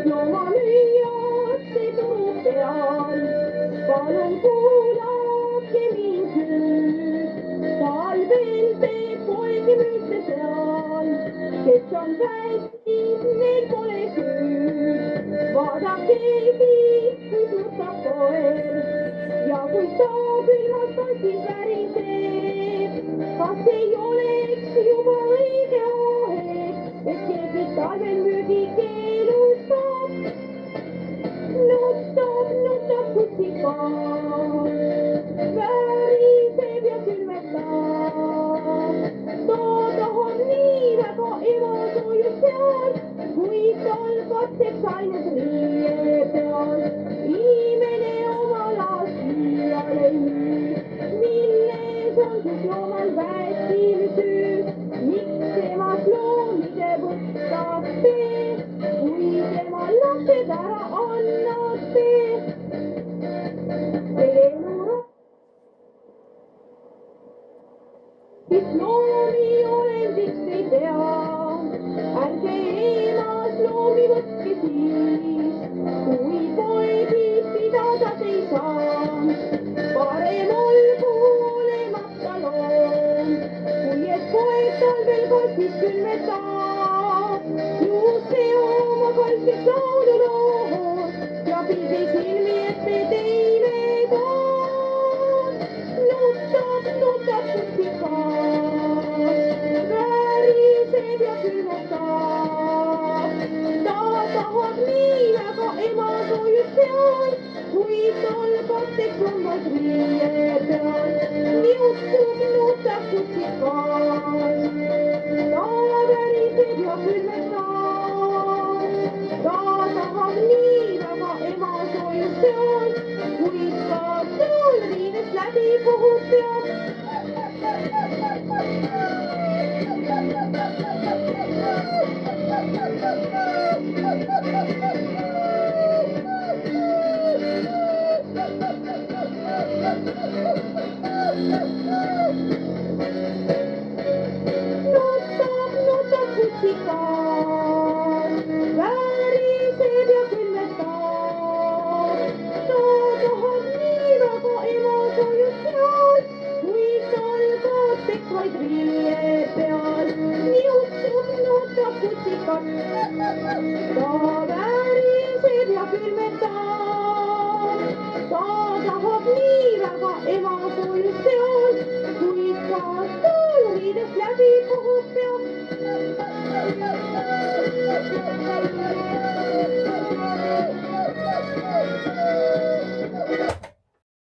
Loomalüüjad turu peal, palun kuulake mind nüüd. Talvel teeb poeg müüte seal, kes on päästnud, neil pole süüd. Vaadake siit, kus nutab koer ja kui saab ilmast tassis väriseb. Kas ei oleks juba õige aeg, et keegi talvel müügi keelustab? Nutab kutsikas, väriseb ja külmetab. Ta tahab nii väga emasoojust seal, kuid tal katseks ainult riie peal. Imene oma last iiale ei müü, milles on siis loomal väetil süü? Miks temast loomide võtate, kui tema lapsed ära annate? Kes loomi olendiks ei tea, ärge emas loomi võtke siis, kui poegid pidada ei saa. Parem olgu olemata loom, kui et poeg talvel kastis külmetab. Just see oma kaltsiks laulu lood ja pildi silmi ette teile toon. Nutab kutsikas, väriseb ja külmetab. Ta tahab nii väga emasoojust seal, kuid tal katteks on vaid riie peal. Nutab kutsikas, ta väriseb ja külmetab. Ta tahab nii väga emasoojust seal, kuid ka tal riidest läbi puhub peab. Nutab kutsikas, väriseb ja külmetab. Ta tahab nii väga emasoojust seal, kuid tal katteks vaid riie peal. Nutab kutsikas, ta väriseb ja külmetab. Ta tahab nii väga emasoojust